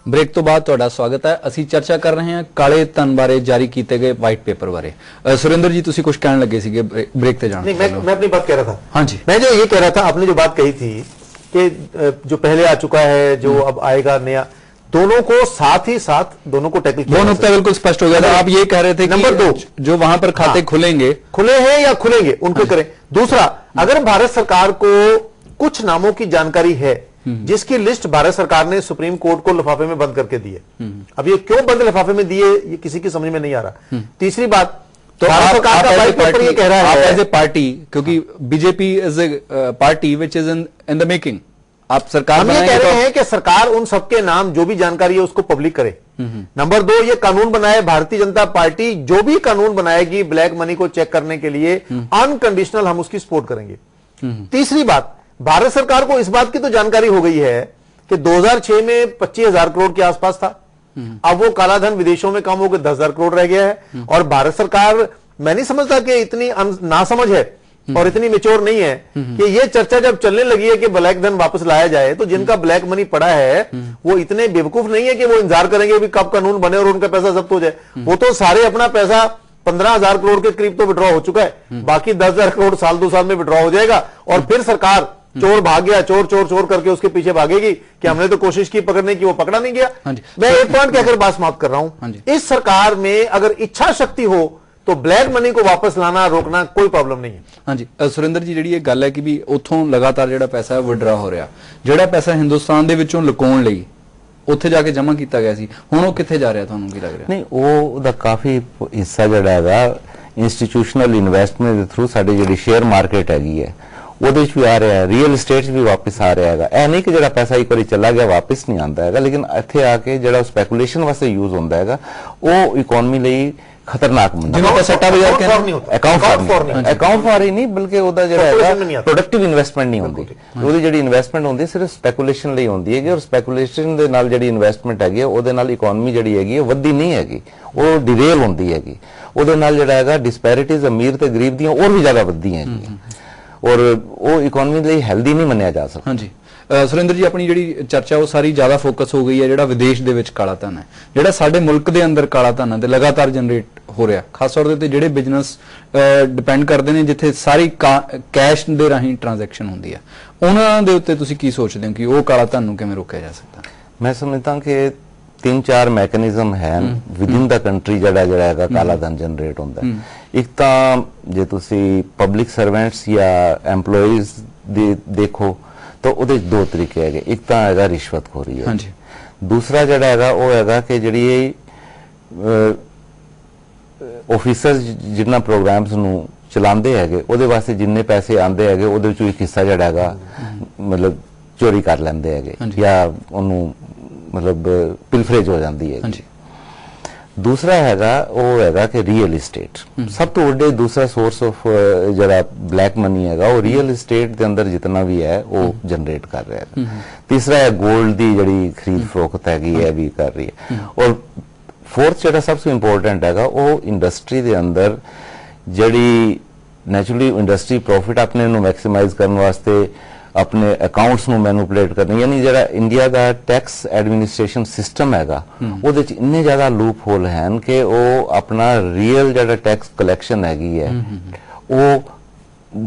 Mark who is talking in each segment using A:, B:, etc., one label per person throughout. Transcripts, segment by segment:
A: Break तो बाद तुहाडा स्वागत है। असी चर्चा कर रहे हैं काले धन बारे जारी किए गए वाइट पेपर बारे। सुरेंद्र जी तुसी कुछ कहने लगे सीगे ब्रेक ते जाने
B: नहीं, मैं अपनी बात कह रहा था।
A: हाँ जी,
B: मैं जो ये कह रहा था, आपने जो बात कही थी कि जो पहले आ चुका है, जो अब आएगा नया, दोनों को साथ ही साथ दोनों को टैकल किया।
A: वो नुकता बिल्कुल स्पष्ट हो गया था। आप ये कह रहे थे
B: नंबर 2
A: जो वहां पर खाते खुलेंगे,
B: खुले हैं या खुलेंगे उनको करें। दूसरा, अगर भारत सरकार को कुछ नामों की जानकारी है जिसकी लिस्ट भारत सरकार ने सुप्रीम कोर्ट को लिफाफे में बंद करके दी है, अब ये क्यों बंद लिफाफे में दिए ये किसी की समझ में नहीं आ रहा। तीसरी बात,
A: तो
B: भारत सरकार का वाइट पेपर ये कह रहा है
A: एज ए पार्टी, क्योंकि BJP is a party which is in the making, आप सरकार
B: हम ये कह रहे हैं कि सरकार उन सबके नाम जो भी जानकारी है उसको पब्लिक करे। नंबर 2, ये कानून बनाए भारतीय जनता पार्टी, जो भी कानून बनाएगी ब्लैक मनी को चेक करने के लिए अनकंडीशनल हम उसकी सपोर्ट करेंगे। तीसरी बात, भारत सरकार को इस बात की तो जानकारी हो गई है कि 2006 में 25,000 करोड़ के आसपास था, अब वो काला धन विदेशों में कम होकर 10,000 करोड़ रह गया है। और भारत सरकार, मैं नहीं समझता कि इतनी नासमझ है और इतनी मेच्योर नहीं है कि ये चर्चा जब चलने लगी है कि ब्लैक धन वापस लाया जाए, तो जिनका ब्लैक मनी पड़ा है वो इतने बेवकूफ नहीं है कि वो इंतजार करेंगे भी कब कानून बने और उनका पैसा जब्त हो जाए। वो तो सारे अपना पैसा 15,000 करोड़ के करीब तो विड्रॉ हो चुका है, बाकी 10,000 करोड़ साल 2 साल में विड्रॉ हो जाएगा। और फिर सरकार चोर भाग गया, चोर चोर चोर करके उसके पीछे भागेगी कि हमने तो कोशिश की पकड़ने की, वो पकड़ा नहीं गया। मैं एक पॉइंट कहकर बात समाप्त कर रहा हूं, इस सरकार में अगर इच्छा शक्ति हो तो ब्लैक मनी को वापस लाना रोकना कोई प्रॉब्लम नहीं है।
A: हाँ जी, सुरेंद्र जी जी गल है कि भी उथों लगातार जो पैसा है विड्रा हो रहा, जो पैसा हिंदुस्तान के विचों लुकाउण लई उत्थे जाके जमा किया गया सी, हुण वो कित्थे जा रहा, तुहानूं की लग रहा?
C: नहीं, वो काफी हिस्सा जिहड़ा हैगा इंस्टीट्यूशनल इन्वेस्टमेंट के थ्रू साडी जिहड़ी शेयर मार्केट हैगी है ਉਹਦੇ ਵਿੱਚ ਵੀ ਆ ਰਿਹਾ ਹੈ, ਰੀਅਲ ਏਸਟੇਟ ਵੀ ਵਾਪਸ ਆ ਰਿਹਾ ਹੈਗਾ। ਇਹ ਨਹੀਂ ਕਿ ਜਿਹੜਾ ਪੈਸਾ ਇੱਕ ਵਾਰੀ ਚਲਾ ਗਿਆ ਵਾਪਸ ਨਹੀਂ ਆਉਂਦਾ ਹੈਗਾ, ਲੇਕਿਨ ਇੱਥੇ ਆ ਕੇ ਜਿਹੜਾ ਸਪੈਕੂਲੇਸ਼ਨ ਵਾਸਤੇ ਯੂਜ਼ ਹੁੰਦਾ ਹੈਗਾ ਉਹ ਇਕਨੋਮੀ ਲਈ ਖਤਰਨਾਕ ਹੁੰਦਾ
A: ਜਿਵੇਂ ਸੱਟਾ ਬਾਜ਼ਾਰ ਕਹਿੰਦੇ
C: ਅਕਾਊਂਟ ਫਾਰ ਹੀ ਨਹੀਂ, ਬਲਕਿ ਉਹਦਾ ਜਿਹੜਾ ਹੈਗਾ ਪ੍ਰੋਡਕਟਿਵ ਇਨਵੈਸਟਮੈਂਟ ਨਹੀਂ ਹੁੰਦੀ। ਉਹਦੀ ਜਿਹੜੀ ਇਨਵੈਸਟਮੈਂਟ ਹੁੰਦੀ ਸਿਰਫ ਸਪੈਕੂਲੇਸ਼ਨ ਲਈ ਹੁੰਦੀ ਹੈਗੀ, ਔਰ ਸਪੈਕੂਲੇਸ਼ਨ ਦੇ ਨਾਲ ਜਿਹੜੀ ਇਨਵੈਸਟਮੈਂਟ ਹੈਗੀ ਉਹਦੇ ਨਾਲ ਇਕਨੋਮੀ ਜਿਹੜੀ ਹੈਗੀ ਵੱਧਦੀ ਨਹੀਂ ਹੈਗੀ, ਉਹ ਡਿਰੇਲ ਹੁੰਦੀ ਹੈਗੀ। ਉਹਦੇ ਨਾਲ ਜਿਹੜਾ ਹੈਗਾ ਡਿਸਪੈਰਿਟੀਜ਼ ਅਮੀਰ ਤੇ ਗਰੀਬ ਦੀਆਂ ਹੋਰ ਵੀ ਜ਼ਿਆਦਾ ਵੱਧਦੀਆਂ ਹੈਗੀਆਂ, और वो इकोनॉमी ਲਈ ਹੈਲਦੀ ਨਹੀਂ ਮੰਨਿਆ ਜਾ ਸਕਦਾ।
A: ਹਾਂਜੀ ਸੁਰਿੰਦਰ ਜੀ, ਆਪਣੀ ਜਿਹੜੀ ਚਰਚਾ ਉਹ ਸਾਰੀ ਜ਼ਿਆਦਾ ਫੋਕਸ ਹੋ ਗਈ ਹੈ ਜਿਹੜਾ ਵਿਦੇਸ਼ ਦੇ ਵਿੱਚ ਕਾਲਾ ਧਨ ਹੈ, ਜਿਹੜਾ ਸਾਡੇ ਮੁਲਕ ਦੇ ਅੰਦਰ ਕਾਲਾ ਧਨ ਹੈ ਤੇ ਲਗਾਤਾਰ ਜਨਰੇਟ ਹੋ ਰਿਹਾ, ਖਾਸ ਤੌਰ ਤੇ ਜਿਹੜੇ ਬਿਜ਼ਨਸ ਡਿਪੈਂਡ ਕਰਦੇ ਨੇ ਜਿੱਥੇ ਸਾਰੀ ਕੈਸ਼ ਦੇ ਰਾਹੀਂ ਟ੍ਰਾਂਜੈਕਸ਼ਨ ਹੁੰਦੀ ਹੈ, ਉਹਨਾਂ ਦੇ ਉੱਤੇ ਤੁਸੀਂ ਕੀ ਸੋਚਦੇ ਹੋ ਕਿ ਉਹ ਕਾਲਾ ਧਨ ਨੂੰ ਕਿਵੇਂ ਰੋਕਿਆ ਜਾ ਸਕਦਾ?
C: ਮੈਂ ਸਮਝਦਾ ਕਿ 3-4 ਮੈਕੈਨਿਜ਼ਮ ਹੈ ਵਿਦਿਨ ਦਾ ਕੰਟਰੀ ਜਿਹੜਾ ਹੈਗਾ ਕਾਲਾ ਧਨ ਜਨਰੇਟ ਹੁੰਦਾ। ਇੱਕ ਤਾਂ ਜੇ ਤੁਸੀਂ ਪਬਲਿਕ ਸਰਵੈਂਟਸ ਜਾਂ ਐਮਪਲੋਈਜ਼ ਦੀ ਦੇਖੋ ਤਾਂ ਉਹਦੇ 2 ਤਰੀਕੇ ਹੈਗੇ। ਇੱਕ ਤਾਂ ਹੈਗਾ ਰਿਸ਼ਵਤਖੋਰੀ ਹੈ, ਦੂਸਰਾ ਜਿਹੜਾ ਹੈਗਾ ਉਹ ਹੈਗਾ ਕਿ ਜਿਹੜੀ ਆਫੀਸਰਸ ਜਿੰਨਾ ਪ੍ਰੋਗਰਾਮਸ ਨੂੰ ਚਲਾਉਂਦੇ ਹੈਗੇ ਉਹਦੇ ਵਾਸਤੇ ਜਿੰਨੇ ਪੈਸੇ ਆਉਂਦੇ ਹੈਗੇ ਉਹਦੇ ਵਿੱਚੋਂ ਇੱਕ ਹਿੱਸਾ ਜਿਹੜਾ ਹੈਗਾ ਮਤਲਬ ਚੋਰੀ ਕਰ ਲੈਂਦੇ ਹੈਗੇ ਜਾਂ ਉਹਨੂੰ मतलब पिलफरेज हो जाती है। दूसरा हैगा वो हैगा कि रियल एस्टेट सब तो वड्डे दूसरा सोर्स ऑफ जरा ब्लैक मनी हैगा वो रियल एस्टेट के अंदर जितना भी है वो जनरेट कर रहा है। तीसरा है गोल्ड की जड़ी खरीद फरोख्त हैगी है भी कर रही है। और फोर्थ जरा सबसे इंपॉर्टेंट हैगा वो इंडस्ट्री के अंदर जड़ी नैचुरली इंडस्ट्री प्रॉफिट अपने मैक्सिमाइज करने वास्ते अपने अकाउंट्स ਨੂੰ ਮੈਨੂਪੂਲੇਟ ਕਰਨੀ, ਯਾਨੀ ਜਿਹੜਾ ਇੰਡੀਆ ਦਾ ਟੈਕਸ ਐਡਮਿਨਿਸਟ੍ਰੇਸ਼ਨ ਸਿਸਟਮ ਹੈਗਾ ਉਹਦੇ ਚ ਇੰਨੇ ਜ਼ਿਆਦਾ ਲੂਪ ਹੋਲ ਹਨ ਕਿ ਉਹ ਆਪਣਾ ਰੀਅਲ ਜਿਹੜਾ ਟੈਕਸ ਕਲੈਕਸ਼ਨ ਹੈਗੀ ਹੈ ਉਹ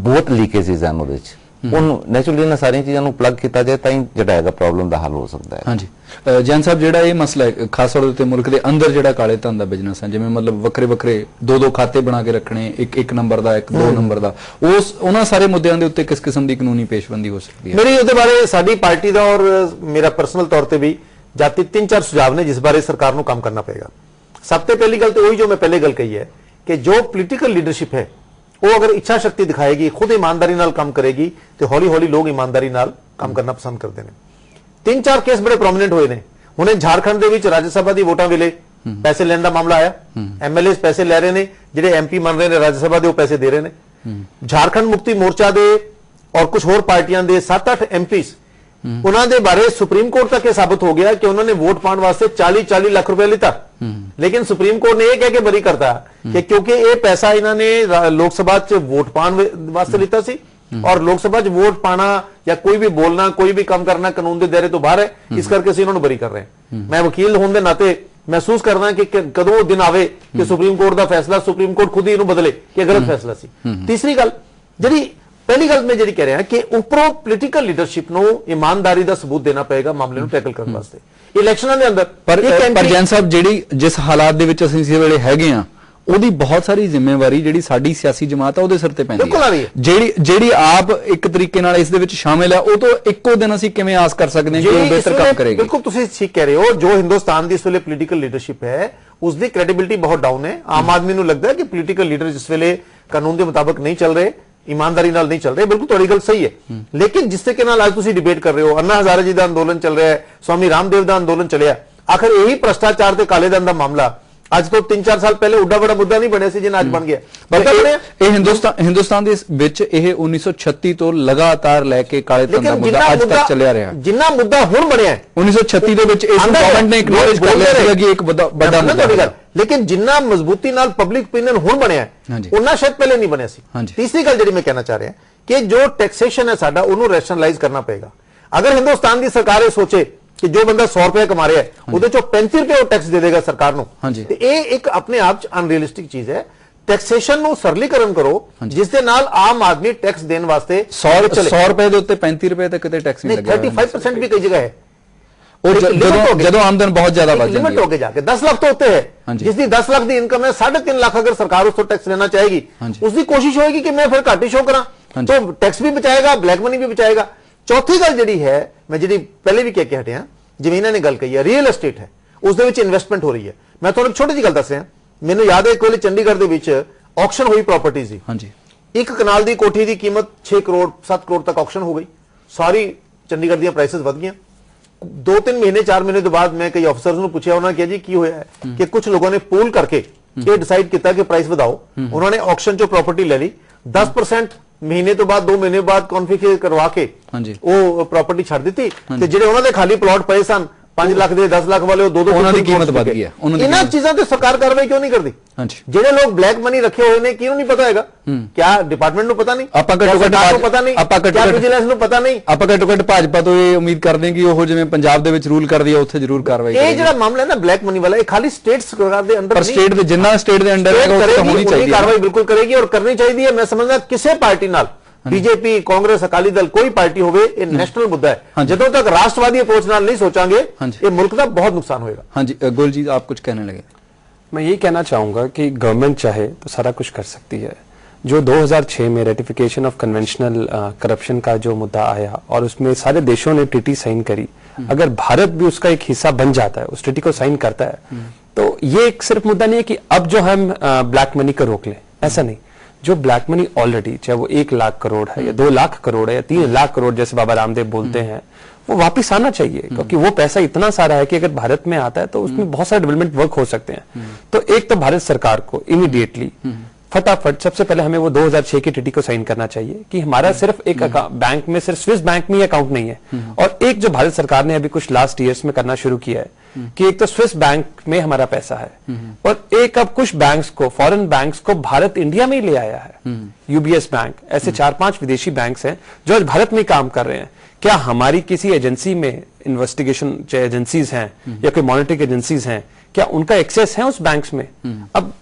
C: ਬਹੁਤ ਲੀਕੇजेस ਹਨ ਉਹਦੇ ਚ। ਉਹਨੂੰ ਨੈਚੁਰਲੀ ਇਹਨਾਂ ਸਾਰੀਆਂ ਚੀਜ਼ਾਂ ਨੂੰ ਪਲੱਗ ਕੀਤਾ ਜਾਏ ਤਾਂ ਹੀ ਜਿਹੜਾ ਹੈਗਾ ਪ੍ਰੋਬਲਮ ਦਾ ਹੱਲ ਹੋ ਸਕਦਾ ਹੈ।
A: ਹਾਂਜੀ ਜੈਨ ਸਾਹਿਬ, ਜਿਹੜਾ ਇਹ ਮਸਲਾ ਹੈ ਖਾਸ ਤੌਰ ਤੇ ਮੁਲਕ ਦੇ ਅੰਦਰ ਜਿਹੜਾ ਕਾਲੇ ਧਨ ਦਾ ਬਿਜ਼ਨਸ ਹੈ, ਜਿਵੇਂ ਮਤਲਬ ਵੱਖਰੇ ਵੱਖਰੇ 2-2 ਖਾਤੇ ਬਣਾ ਕੇ ਰੱਖਣੇ, ਇੱਕ ਨੰਬਰ ਦਾ, ਇੱਕ 2 ਨੰਬਰ ਦਾ, ਉਹਨਾਂ ਸਾਰੇ ਮੁੱਦਿਆਂ ਦੇ ਉੱਤੇ ਕਿਸ ਕਿਸਮ ਦੀ ਕਾਨੂੰਨੀ ਪੇਸ਼ਬੰਦੀ ਹੋ ਸਕਦੀ ਹੈ?
B: ਮੇਰੀ ਉਹਦੇ ਬਾਰੇ ਸਾਡੀ ਪਾਰਟੀ ਦਾ ਔਰ ਮੇਰਾ ਪਰਸਨਲ ਤੌਰ ਤੇ ਵੀ ਜਾਤੀ 3-4 ਸੁਝਾਅ ਨੇ ਜਿਸ ਬਾਰੇ ਸਰਕਾਰ ਨੂੰ ਕੰਮ ਕਰਨਾ ਪਏਗਾ। ਸਭ ਤੋਂ ਪਹਿਲੀ ਗੱਲ ਤੇ ਉਹੀ ਜੋ ਮੈਂ ਪਹਿਲੇ ਗੱਲ ਕਹੀ ਹੈ ਕਿ ਜੋ ਪੋਲੀਟੀਕਲ ਲੀਡਰਸ਼ਿਪ ਹੈ वो अगर इच्छा शक्ति दिखाएगी, खुद ईमानदारी नाल काम करेगी तो हौली हौली लोग ईमानदारी नाल काम करना पसंद करते हैं। 3-4 केस बड़े प्रोमिनेंट हुए ने। हुणे झारखंड दे विच राज्य सभा दी वोटां वेले पैसे लैण दा मामला आया, एमएलए पैसे लै रहे ने, जिहड़े एमपी बन रहे ने राज्य सभा दे वो पैसे दे रहे ने। झारखंड मुक्ति मोर्चा दे और कुछ होर पार्टियां दे 7-8 एमपीस उन्होंने बारे सुप्रीम कोर्ट तक यह साबित हो गया कि उन्होंने वोट पाने वास्ते 40-40 लाख रुपए लिता, लेकिन सुप्रीम कोर्ट ने यह कह के बरी करता कि क्योंकि यह पैसा इन्होंने लोकसभा च वोट पाने वास्ते लिता सी और लोकसभा च वोट पाना या कोई भी बोलना, कोई भी काम करना कानून के दायरे तो बाहर है, इस करके ਅਸੀਂ इन्होंने बरी कर रहे हैं। मैं वकील होने के नाते महसूस करना कि कदों वो दिन आवे कि सुप्रीम कोर्ट का फैसला सुप्रीम कोर्ट खुद ही इन्हों बदले कि गलत फैसला सी। तीसरी गल जी, पहली गल मैं जी कह रहा कि उपरों पोलिटिकल लीडरशिप को ईमानदारी का सबूत देना पड़ेगा मामले को टैकल करने वास्ते इलेक्शनों के अंदर।
A: पर जैन साहब ਜਿਹੜੀ ਜਿਸ ਹਾਲਾਤ ਦੇ ਵਿੱਚ ਅਸੀਂ ਇਸ ਵੇਲੇ ਹੈਗੇ ਆ ਉਹਦੀ ਬਹੁਤ ਸਾਰੀ ਜ਼ਿੰਮੇਵਾਰੀ ਜਿਹੜੀ ਸਾਡੀ ਸਿਆਸੀ ਜਮਾਤ ਆ ਉਹਦੇ ਸਿਰ ਤੇ ਪੈਂਦੀ ਹੈ। ਜਿਹੜੀ ਆਪ ਇੱਕ ਤਰੀਕੇ ਨਾਲ ਇਸ ਦੇ ਵਿੱਚ ਸ਼ਾਮਿਲ ਹੈ ਉਹ ਤੋਂ ਇੱਕੋ ਦਿਨ ਅਸੀਂ ਕਿਵੇਂ ਆਸ ਕਰ ਸਕਦੇ ਹਾਂ ਕਿ ਉਹ ਬਿਹਤਰ ਕੰਮ ਕਰੇਗੀ।
B: ਬਿਲਕੁਲ ਤੁਸੀਂ ਠੀਕ ਕਹਿ ਰਹੇ ਹੋ। ਜੋ ਹਿੰਦੁਸਤਾਨ ਦੀ ਇਸ ਵੇਲੇ ਪੋਲੀਟੀਕਲ ਲੀਡਰਸ਼ਿਪ ਹੈ ਉਸ ਦੀ ਕ੍ਰੈਡੀਬਿਲਿਟੀ ਬਹੁਤ ਡਾਊਨ ਹੈ। ਆਮ ਆਦਮੀ ਨੂੰ ਲੱਗਦਾ ਹੈ ਕਿ ਪੋਲੀਟੀਕਲ ਲੀਡਰ ਜਿਸ ਵੇਲੇ ਕਾਨੂੰਨ ਦੇ ਮੁਤਾਬਕ ਨਹੀਂ ਚੱਲ ਰਹੇ, ईमानदारी नाल नहीं चल रहे। बिल्कुल तुहाडी गल सही है, लेकिन जिस तरीके नाल आज तुसीं डिबेट कर रहे हो, अन्ना हजारे जी का अंदोलन चल रहा है, स्वामी रामदेव का अंदोलन चलिया, आखिर यही भ्रष्टाचार ते काले धन का मामला आज तो 3-4 साल पहले उड्डा बड़ा मुद्दा नहीं बनया सी, जिन्ना आज बन गया।
A: हिंदुस्तान दे विच ਇਹ 1936 ਤੋਂ ਲਗਾਤਾਰ ਲੈ ਕੇ ਕਾਲੇ ਧਨ ਦਾ ਮੁੱਦਾ ਅੱਜ ਤੱਕ ਚੱਲਿਆ ਰਿਹਾ।
B: ਜਿੰਨਾ ਮੁੱਦਾ ਹੁਣ ਬਣਿਆ
A: 1936 ਦੇ ਵਿੱਚ ਇਸ ਗਵਰਨਮੈਂਟ ਨੇ ਇਗਨੋਰੇਜ ਕਰ ਲਿਆ ਸੀਗਾ ਕਿ ਇੱਕ ਵੱਡਾ ਮੁੱਦਾ ਹੈ,
B: लेकिन जिन्ना मजबूती नाल पब्लिक ओपिनियन हुण बनया उन्ना शायद पहले नहीं बनया सी। तीसरी गल जिहड़ी मैं कहना चाह रहा कि जो टैक्सेशन है साडा उहनूं रैशनलाइज करना पएगा। अगर हिंदुस्तान की सरकार ये सोचे कि जो बंदा 100 रुपए कमा रहा है उहदे चों 35 रुपए टैक्स दे देगा सरकार नूं, ते इह एक अपने आप च अनरियलिस्टिक चीज है। टैक्सेशन नूं सरलीकरण करो जिस दे नाल आम आदमी टैक्स देण वास्ते
A: 100 रुपए दे उत्ते 35 रुपए तक किते टैक्स नहीं लगेगा।
B: 35% भी कई जगह है।
A: ਜਦੋਂ ਆਮਦਨ ਬਹੁਤ ਜ਼ਿਆਦਾ ਵੱਧ ਜਾਂਦੀ ਹੈ,
B: लिमिट हो के जाके 10 लाख तो होते है, जिसकी 10 लाख की इनकम है 3.5 लाख अगर सरकार उसको टैक्स लेना चाहेगी उसकी कोशिश होगी कि मैं फिर घट ही शो करा, तो टैक्स भी बचाएगा, ब्लैक मनी भी बचाएगा। चौथी गल जी है मैं जी पहले भी कह के हटिया, जमीना ने गल कही है, रियल एस्टेट है उस इन्वेस्टमेंट हो रही है। मैं थोड़ी छोटी जी गल दस रहा, मैनू याद है एक वेले चंडीगढ़ के ऑक्शन हुई प्रॉपर्टी की, एक कनाल की कोठी की कीमत 6 करोड़ 7 करोड़ तक ऑक्शन हो गई, सारी चंडीगढ़ दी प्राइसेस वध गई। 2-3 महीने 4 महीने तो बाद मैं कई ऑफिसर्स ने पूछा, उन्होंने कहा जी की होया है कि कुछ लोगों ने पूल करके ये डिसाइड किया कि प्राइस बढ़ाओ। उन्होंने ऑक्शन चो प्रॉपर्टी ले ली, 10% महीने तो बाद 2 महीने बाद कॉन्फिगर करवा के वो प्रॉपर्टी छड़ दी थी, जेडे उन्होंने खाली प्लॉट पे सन 5 लाख दे 10 लाख वाले 2-2
A: ਉਹਨਾਂ ਦੀ ਕੀਮਤ ਵਧ ਗਈ ਹੈ।
B: इन्हां चीज़ों ते सरकार कार्रवाई क्यों नहीं करती? जेडे लोग ब्लैक मनी रखे हुए ने क्यों नहीं पता हैगा? क्या डिपार्टमेंट ਨੂੰ ਪਤਾ ਨਹੀਂ, ਆਪਾਂ ਘੱਟੋ ਘੱਟ ਪਤਾ ਨਹੀਂ, क्या विजिलेंस ਨੂੰ ਪਤਾ ਨਹੀਂ।
A: ਆਪਾਂ ਘੱਟੋ ਘੱਟ ਭਾਜਪਾ ਤੋਂ ਇਹ ਉਮੀਦ ਕਰਦੇ ਹਾਂ ਕਿ ਉਹ ਜਿਵੇਂ ਪੰਜਾਬ ਦੇ ਵਿੱਚ ਰੂਲ ਕਰਦੀ ਹੈ ਉੱਥੇ ਜ਼ਰੂਰ ਕਾਰਵਾਈ ਕਰੇਗੀ।
B: ਇਹ ਜਿਹੜਾ ਮਾਮਲਾ ਹੈ ਨਾ ਬਲੈਕ ਮਨੀ ਵਾਲਾ, ਇਹ ਖਾਲੀ ਸਟੇਟ ਸਰਕਾਰ ਦੇ ਅੰਦਰ
A: ਪਰ ਸਟੇਟ ਦੇ ਜਿੰਨਾ ਸਟੇਟ ਦੇ ਅੰਡਰ ਹੈਗਾ ਉਹ ਹੋਣੀ ਚਾਹੀਦੀ ਹੈ,
B: ਕਾਰਵਾਈ ਬਿਲਕੁਲ ਕਰੇਗੀ और करनी चाहिए। मैं समझदा ਕਿਸੇ ਪਾਰਟੀ ਨਾਲ बीजेपी कांग्रेस अकाली दल कोई पार्टी होवे, ये नेशनल मुद्दा है। जदों तक राष्ट्रवादी अप्रोच नाल नहीं सोचांगे ये मुल्क का बहुत नुकसान होएगा।
A: हाँ जी गोल जी आप कुछ कहने लगे।
D: मैं ये कहना चाहूंगा कि गवर्नमेंट चाहे तो सारा कुछ कर सकती है। जो 2006 में रेटिफिकेशन ऑफ कन्वेंशनल करप्शन का जो मुद्दा आया और उसमें सारे देशों ने ट्रीटी साइन करी, अगर भारत भी उसका एक हिस्सा बन जाता है, उस ट्रीटी को साइन करता है, तो ये एक सिर्फ मुद्दा नहीं है कि अब जो हम ब्लैक मनी को रोक लें, ऐसा नहीं। जो ब्लैक मनी ऑलरेडी चाहे वो 1 लाख करोड़ है या 2 लाख करोड़ है या 3 लाख करोड़ जैसे बाबा रामदेव बोलते हैं, वो वापस आना चाहिए, क्योंकि वो पैसा इतना सारा है कि अगर भारत में आता है तो उसमें बहुत सारे डेवलपमेंट वर्क हो सकते हैं। तो एक तो भारत सरकार को इमीडिएटली फटाफट सबसे पहले हमें वो 2006 की ट्रीटी को साइन करना चाहिए कि हमारा सिर्फ एक बैंक में, सिर्फ स्विस बैंक में ही अकाउंट नहीं है। और एक जो भारत सरकार ने अभी कुछ लास्ट ईयर्स में करना शुरू किया है कि एक तो स्विस बैंक में हमारा पैसा है और एक अब कुछ बैंक्स को, फॉरेन बैंक्स को भारत इंडिया में ही ले आया है। यूबीएस बैंक, ऐसे 4-5 विदेशी बैंक्स हैं जो आज भारत में काम कर रहे हैं। क्या हमारी किसी एजेंसी में इन्वेस्टिगेशन एजेंसीज हैं या कोई मॉनिटरिंग एजेंसीज हैं, क्या उनका एक्सेस है उस बैंक्स में? अब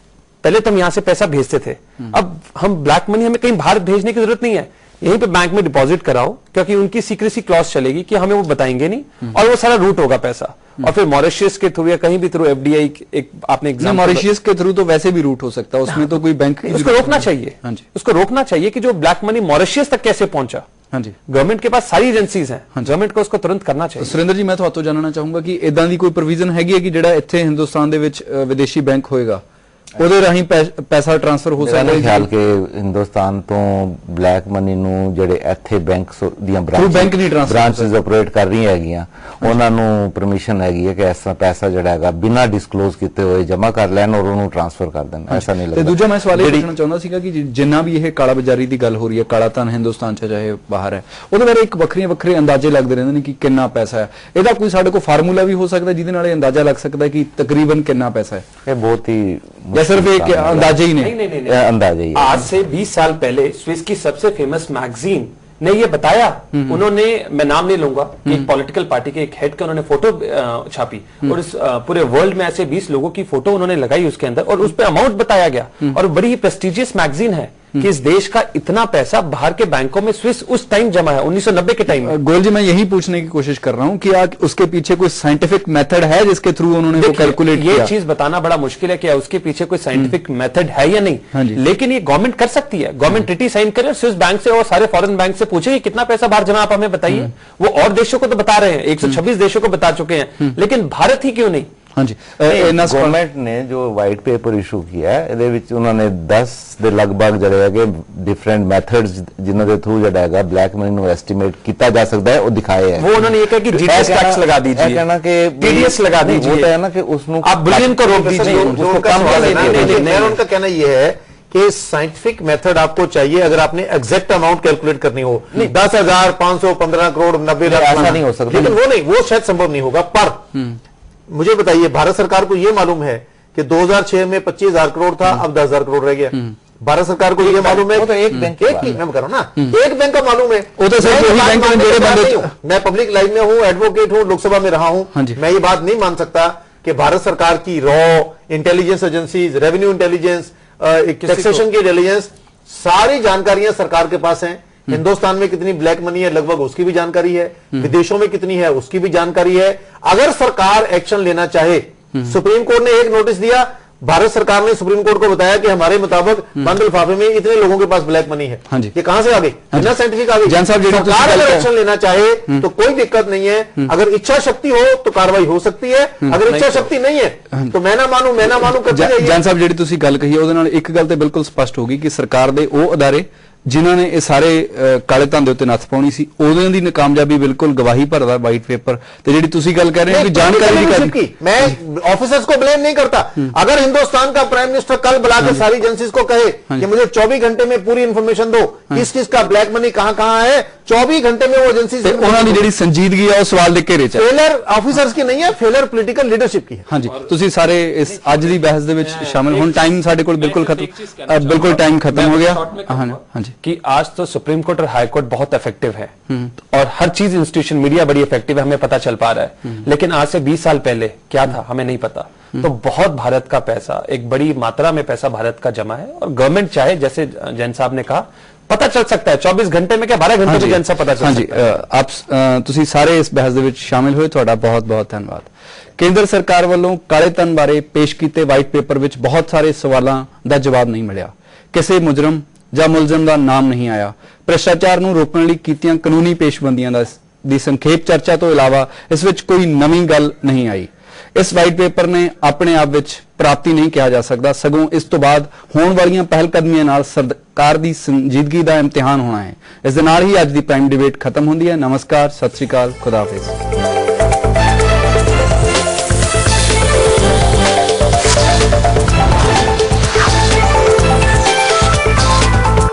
D: पहले तो हम यहां से पैसा भेजते थे, अब हम ब्लैक मनी हमें कहीं बाहर भेजने की जरूरत नहीं है, यहीं पे बैंक में डिपॉजिट कराओ, क्योंकि उनकी सीक्रेसी क्लॉज चलेगी कि हमें वो बताएंगे नहीं और वो सारा रूट होगा पैसा। और फिर मॉरिशस के थ्रू या कहीं भी थ्रू एफडीआई एक आपने एग्जांपल,
A: मॉरिशस के थ्रू तो वैसे भी रूट हो सकता है, उसमें तो कोई बैंक
D: उसको रोकना चाहिए। उसको रोकना चाहिए कि जो ब्लैक मनी मॉरिशस तक कैसे पहुंचा।
A: हाँ जी,
D: गवर्नमेंट के पास सारी एजेंसीज हैं, गवर्नमेंट को उसको तुरंत करना चाहिए।
A: सुरेंद्र जी मैं ਤੁਹਾਤੋਂ ਜਾਣਨਾ ਚਾਹੂੰਗਾ ਕਿ ਇਦਾਂ ਦੀ ਕੋਈ ਪ੍ਰੋਵੀਜ਼ਨ ਹੈਗੀ ਹੈ ਕਿ ਜਿਹੜਾ ਇੱਥੇ ਹਿੰਦੁਸਤਾਨ ਦੇ ਵਿੱਚ ਵਿਦੇਸ਼ੀ ਬੈਂਕ ਹੋਏਗਾ ਉਹਦੇ ਰਾਹੀਂ ਪੈਸਾ ਟ੍ਰਾਂਸਫਰ ਹੋ ਸਕਦਾ ਹੈ?
C: ਖਿਆਲ ਕਿ ਹਿੰਦੁਸਤਾਨ ਤੋਂ ਬਲੈਕ ਮਨੀ ਨੂੰ ਜਿਹੜੇ ਇੱਥੇ ਬੈਂਕ ਦੀਆਂ ਬ੍ਰਾਂਚਸ ਆਪਰੇਟ ਕਰ ਰਹੀਆਂ ਹੈਗੀਆਂ ਉਹਨਾਂ ਨੂੰ ਪਰਮਿਸ਼ਨ ਹੈਗੀ ਹੈ ਕਿ ਇਸ ਤਰ੍ਹਾਂ ਪੈਸਾ ਜਿਹੜਾ ਹੈਗਾ ਬਿਨਾਂ ਡਿਸਕਲੋਜ਼ ਕੀਤੇ ਹੋਏ ਜਮ੍ਹਾਂ ਕਰ ਲੈਣ ਔਰ ਉਹਨੂੰ ਟ੍ਰਾਂਸਫਰ ਕਰ ਦੇਣ। ਐਸਾ ਨਹੀਂ ਲੱਗਦਾ।
A: ਤੇ ਦੂਜਾ ਮੈਂ ਸਵਾਲ ਇਹ ਪੁੱਛਣਾ ਚਾਹੁੰਦਾ ਸੀਗਾ ਕਿ ਜਿੰਨਾ ਵੀ ਇਹ ਕਾਲਾ ਬਾਜ਼ਾਰੀ ਦੀ ਗੱਲ ਹੋ ਰਹੀ ਹੈ, ਕਾਲਾ ਧਨ ਹਿੰਦੁਸਤਾਨ 'ਚ ਚਾਹੇ ਬਾਹਰ ਹੈ, ਉਹਦੇ ਬਾਰੇ ਇੱਕ ਵੱਖਰੇ ਅੰਦਾਜ਼ੇ ਲੱਗਦੇ ਰਹਿੰਦੇ ਨੇ ਕਿ ਕਿੰਨਾ ਪੈਸਾ ਹੈ। ਇਹਦਾ ਕੋਈ ਸਾਡੇ ਕੋਲ ਫਾਰਮੂਲਾ ਵੀ ਹੋ ਸਕਦਾ ਜਿਹਦੇ ਨਾਲ ਇਹ ਅੰਦਾਜ਼ਾ ਲੱਗ ਸਕਦਾ ਕਿ ਤਕਰੀਬਨ ਕਿੰਨਾ ਪੈਸਾ ਹੈ?
C: ਇਹ ਬਹੁਤ ਹੀ
A: या सिर्फ एक अंदाजे ही
D: नहीं,
A: नहीं?
D: नहीं, नहीं,
C: अंदाजे ही है।
D: आज से 20 साल पहले स्विस की सबसे फेमस मैगजीन ने ये बताया, उन्होंने, मैं नाम नहीं लूंगा, एक पॉलिटिकल पार्टी के एक हेड का उन्होंने फोटो छापी और इस पूरे वर्ल्ड में ऐसे 20 लोगों की फोटो उन्होंने लगाई उसके अंदर और उस पे अमाउंट बताया गया और बड़ी ही प्रेस्टिजियस मैगजीन है कि इस देश का इतना पैसा बाहर के बैंकों में स्विस उस टाइम जमा है 1990 के टाइम में।
A: गोयल जी, मैं यही पूछने की कोशिश कर रहा हूं कि उसके पीछे कोई साइंटिफिक मेथड है जिसके थ्रू उन्होंने वो कैलकुलेट किया?
D: ये चीज बताना बड़ा मुश्किल है कि उसके पीछे कोई साइंटिफिक मेथड है या नहीं, लेकिन ये गवर्नमेंट कर सकती है। गवर्नमेंट ट्रीटी साइन करे और स्विस बैंक से और सारे फॉरेन बैंक से पूछे कि कितना पैसा बाहर जमा, आप हमें बताइए। वो और देशों को तो बता रहे हैं, 126 देशों को बता चुके हैं, लेकिन भारत ही क्यों नहीं?
A: हाँ जी,
C: गवर्नमेंट ने जो वाइट पेपर इशू किया है ਇਹਦੇ ਵਿੱਚ ਉਹਨਾਂ ਨੇ 10 ਦੇ ਲਗਭਗ ਜਿਹੜੇ ਹੈਗੇ ਡਿਫਰੈਂਟ ਮੈਥਡਸ ਜਿਨ੍ਹਾਂ ਦੇ ਥਰੂ ਜਿਹੜਾ ਹੈਗਾ ਬਲੈਕ ਮਨੀ ਨੂੰ ਐਸਟੀਮੇਟ ਕੀਤਾ ਜਾ ਸਕਦਾ ਹੈ ਉਹ ਦਿਖਾਏ ਹੈ।
D: वो उन्होंने ये कहा कि जीटीएस टैक्स लगा दीजिए,
C: कहना कि
D: टीडीएस लगा दीजिए,
C: वो तो है ना कि उसको
D: आप बुलियन को रोक दीजिए,
B: जो उनका सवाल है ना, उनका कहना यह है कि साइंटिफिक मेथड आपको चाहिए अगर आपने एग्जैक्ट अमाउंट कैलकुलेट करनी हो। 10,000, 500, 15 करोड़, 90 लाख,
C: ऐसा नहीं हो सकता।
B: लेकिन वो नहीं, वो शायद संभव नहीं होगा। पर मुझे बताइए, भारत सरकार को यह मालूम है कि 2006 में 25,000 करोड़ था, अब 10,000 करोड़ रह गया। भारत सरकार को यह मालूम है,
C: वो तो एक बैंक की
B: मैं कह रहा हूं ना, एक बैंक का मालूम है।
A: वो तो सिर्फ वही बैंक में जोड़े बंद।
B: मैं पब्लिक लाइफ में हूं, एडवोकेट हूं, लोकसभा में रहा हूं, मैं ये बात नहीं मान सकता कि भारत सरकार की raw intelligence agencies, revenue intelligence, taxation की इंटेलिजेंस, सारी जानकारियां सरकार के पास हैं। हिंदुस्तान में कितनी ब्लैक मनी है लगभग उसकी भी जानकारी है, विदेशों में कितनी है उसकी भी जानकारी है। अगर सरकार एक्शन लेना चाहे, सुप्रीम कोर्ट ने एक नोटिस दिया, भारत सरकार ने सुप्रीम कोर्ट को बताया कि हमारे मुताबिक बंद लिफाफे में इतने लोगों के पास ब्लैक मनी है।
A: हाँ जी।
B: ये कहां से आ गई? बिना साइंटिफिक आ गई।
A: जैन साहब,
B: सरकार अगर एक्शन लेना चाहे तो कोई दिक्कत नहीं है। अगर इच्छा शक्ति हो तो कार्रवाई हो सकती है, अगर इच्छा शक्ति नहीं है तो मैं ना मानू करते जाइए।
A: ਜੈਨ ਸਾਹਿਬ, ਜਿਹੜੀ ਤੁਸੀਂ ਗੱਲ ਕਹੀ ਹੈ ਉਹਦੇ ਨਾਲ ਇੱਕ ਗੱਲ ਤੇ ਬਿਲਕੁਲ ਸਪਸ਼ਟ ਹੋ ਗਈ ਕਿ ਸਰਕਾਰ ਦੇ ਉਹ ਅਦਾਰੇ ਜਿਨ੍ਹਾਂ ਨੇ ਇਹ ਸਾਰੇ ਕਾਲੇ ਧਨ ਦੇ ਉੱਤੇ ਨੱਥ ਪਾਉਣੀ ਸੀ, ਉਹਨਾਂ ਦੀ ਨਾਕਾਮਯਾਬੀ ਬਿਲਕੁਲ ਗਵਾਹੀ ਭਰਦਾ ਵਾਈਟ ਪੇपर। ਤੇ ਜਿਹੜੀ ਤੁਸੀਂ ਗੱਲ ਕਹਿ ਰਹੇ ਹੋ ਕਿ ਜਾਣਕਾਰੀ
B: की, मैं ऑफिसर्स को ब्लेम नहीं करता। अगर हिंदुस्तान का प्राइम मिनिस्टर कल बुलाकर सारी एजेंसीज को कहे कि मुझे 24 घंटे में पूरी इंफॉर्मेशन दो, किस किस का ब्लैक मनी कहां कहां है, 24 घंटे में वो एजेंसी से
A: ਉਹਨਾਂ ਦੀ ਜਿਹੜੀ ਸੰਜੀਦਗੀ ਹੈ ਉਹ ਸਵਾਲ ਦੇ ਘੇਰੇ 'ਚ ਹੈ।
B: फेलर ऑफिसर्स की नहीं है, फेलर पॉलिटिकल लीडरशिप की है।
A: ਹਾਂਜੀ, ਤੁਸੀਂ ਸਾਰੇ ਇਸ ਅੱਜ ਦੀ ਬਹਿਸ ਦੇ ਵਿੱਚ ਸ਼ਾਮਿਲ। ਹੁਣ टाइम ਸਾਡੇ ਕੋਲ ਬਿਲकुल खत्म, बिल्कुल टाइम खत्म हो गया। हाँ जी,
D: कि आज तो सुप्रीम कोर्ट और हाई कोर्ट बहुत इफेक्टिव है और हर चीज इंस्टीट्यूशन, मीडिया बड़ी इफेक्टिव है, हमें पता चल पा रहा है। लेकिन आज से 20 साल पहले क्या था हमें नहीं पता। तो बहुत भारत का पैसा, एक बड़ी मात्रा में पैसा भारत का जमा है और गवर्नमेंट चाहे, जैसे जैन साहब ने कहा, पता चल सकता है 24 घंटे में, क्या 12 घंटे में जैन साहब पता चल सकता है।
A: ਆਪ ਤੁਸੀਂ ਸਾਰੇ ਇਸ ਬਹਿਸ ਦੇ ਵਿੱਚ ਸ਼ਾਮਿਲ ਹੋਏ, ਤੁਹਾਡਾ ਬਹੁਤ ਬਹੁਤ ਧੰਨਵਾਦ। ਕੇਂਦਰ ਸਰਕਾਰ ਵੱਲੋਂ ਕਾਲੇ ਧਨ ਬਾਰੇ ਪੇਸ਼ ਕੀਤੇ ਵਾਈਟ ਪੇਪਰ ਵਿੱਚ ਬਹੁਤ ਸਾਰੇ ਸਵਾਲਾਂ ਦਾ ਜਵਾਬ ਨਹੀਂ ਮਿਲਿਆ। ਕਿਸੇ ਮੁਜਰਮ ਜਾਂ ਮੁਲਜ਼ਮ ਦਾ ਨਾਮ ਨਹੀਂ ਆਇਆ। ਭ੍ਰਿਸ਼ਟਾਚਾਰ ਨੂੰ ਰੋਕਣ ਲਈ ਕੀਤੀਆਂ ਕਾਨੂੰਨੀ ਪੇਸ਼ਬੰਦੀਆਂ ਦੀ ਸੰਖੇਪ ਚਰਚਾ ਤੋਂ ਇਲਾਵਾ ਇਸ ਵਿੱਚ ਕੋਈ ਨਵੀਂ ਗੱਲ ਨਹੀਂ ਆਈ। ਇਸ ਵਾਈਟ ਪੇਪਰ ਨੇ ਆਪਣੇ ਆਪ ਵਿੱਚ ਪ੍ਰਾਪਤੀ ਨਹੀਂ ਕਿਹਾ ਜਾ ਸਕਦਾ, ਸਗੋਂ ਇਸ ਤੋਂ ਬਾਅਦ ਹੋਣ ਵਾਲੀਆਂ ਪਹਿਲਕਦਮੀਆਂ ਨਾਲ ਸਰਕਾਰ ਦੀ ਸੰਜੀਦਗੀ ਦਾ ਇਮਤਿਹਾਨ ਹੋਣਾ ਹੈ। ਇਸ ਦੇ ਨਾਲ ਹੀ ਅੱਜ ਦੀ ਪ੍ਰਾਈਮ ਡਿਬੇਟ ਖਤਮ ਹੁੰਦੀ ਹੈ। ਨਮਸਕਾਰ, ਸਤਿ ਸ੍ਰੀ ਅਕਾਲ, ਖੁਦਾ ਹਾਫਿਜ਼।